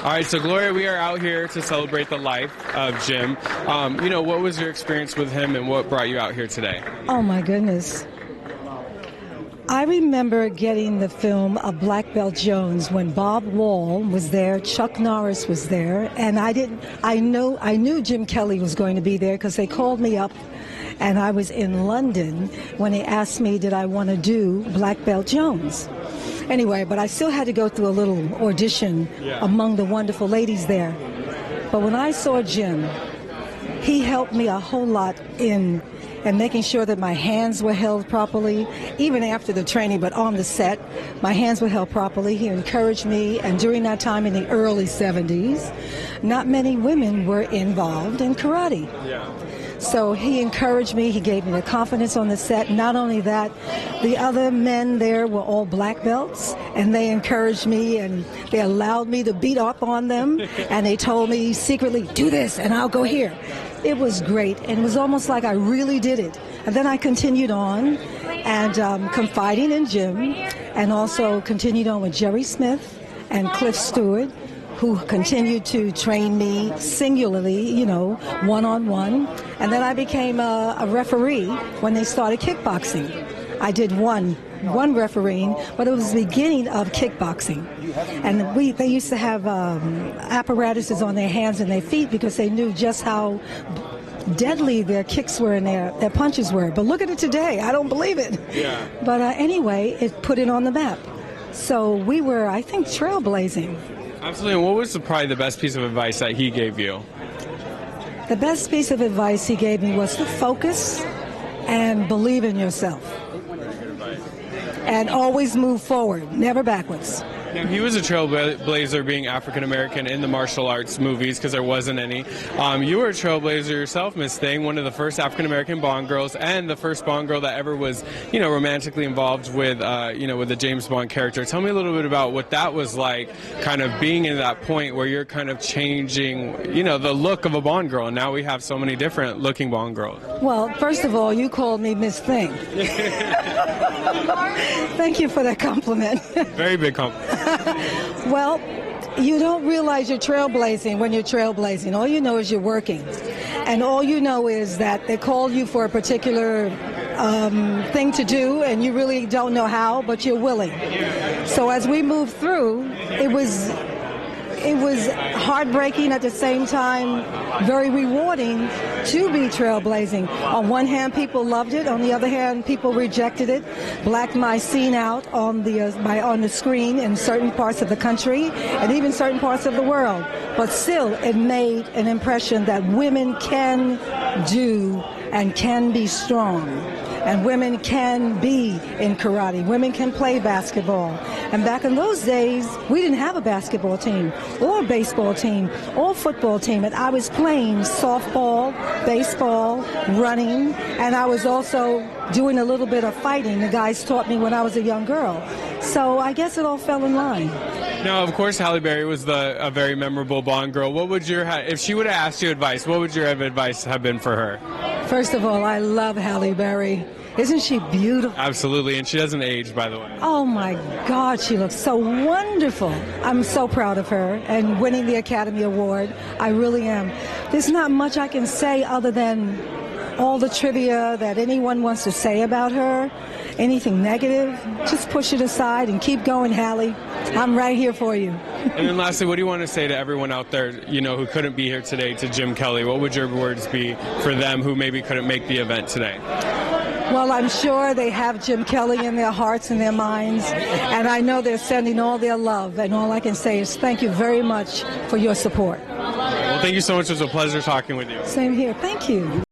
All right, so Gloria, we are out here to celebrate the life of Jim. What was your experience with him and what brought you out here today? Oh my goodness. I remember getting the film of Black Belt Jones when Bob Wall was there, Chuck Norris was there, and I knew Jim Kelly was going to be there because they called me up, and I was in London when they asked me did I want to do Black Belt Jones. Anyway, but I still had to go through a little audition among the wonderful ladies there. But when I saw Jim, he helped me a whole lot in making sure that my hands were held properly, even after the training, but on the set, my hands were held properly. He encouraged me, and during that time in the early 70s, not many women were involved in karate. Yeah. So he encouraged me, he gave me the confidence on the set. Not only that, the other men there were all black belts, and they encouraged me, and they allowed me to beat up on them, and they told me secretly, do this, and I'll go here. It was great, and it was almost like I really did it. And then I continued on, and confiding in Jim, and also continued on with Jerry Smith and Cliff Stewart, who continued to train me singularly, one-on-one. And then I became a referee when they started kickboxing. I did one refereeing, but it was the beginning of kickboxing. And they used to have apparatuses on their hands and their feet because they knew just how deadly their kicks were and their punches were. But look at it today. I don't believe it. Yeah. But anyway, it put it on the map. So we were, I think, trailblazing. Absolutely. And what was probably the best piece of advice that he gave you? The best piece of advice he gave me was to focus and believe in yourself. And always move forward, never backwards. Now, he was a trailblazer being African-American in the martial arts movies because there wasn't any. You were a trailblazer yourself, Miss Thing, one of the first African-American Bond girls and the first Bond girl that ever was, romantically involved with, with the James Bond character. Tell me a little bit about what that was like, kind of being in that point where you're kind of changing, the look of a Bond girl. And now we have so many different looking Bond girls. Well, first of all, you called me Miss Thing. Thank you for that compliment. Very big compliment. Well, you don't realize you're trailblazing when you're trailblazing. All you know is you're working. And all you know is that they called you for a particular thing to do, and you really don't know how, but you're willing. So as we moved through, it was heartbreaking at the same time, very rewarding to be trailblazing. On one hand, people loved it. On the other hand, people rejected it, blacked my scene out on the screen in certain parts of the country and even certain parts of the world. But still, it made an impression that women can do and can be strong. And women can be in karate. Women can play basketball. And back in those days, we didn't have a basketball team or a baseball team or a football team. And I was playing softball, baseball, running, and I was also doing a little bit of fighting. The guys taught me when I was a young girl. So I guess it all fell in line. Now, of course, Halle Berry was a very memorable Bond girl. What would if she would have asked you advice, what would your advice have been for her? First of all, I love Halle Berry. Isn't she beautiful? Absolutely, and she doesn't age, by the way. Oh, my God, she looks so wonderful. I'm so proud of her and winning the Academy Award. I really am. There's not much I can say other than all the trivia that anyone wants to say about her. Anything negative, just push it aside and keep going, Halle. I'm right here for you. And then lastly, what do you want to say to everyone out there, who couldn't be here today, to Jim Kelly? What would your words be for them who maybe couldn't make the event today? Well, I'm sure they have Jim Kelly in their hearts and their minds, and I know they're sending all their love, and all I can say is thank you very much for your support. Well, thank you so much. It was a pleasure talking with you. Same here. Thank you.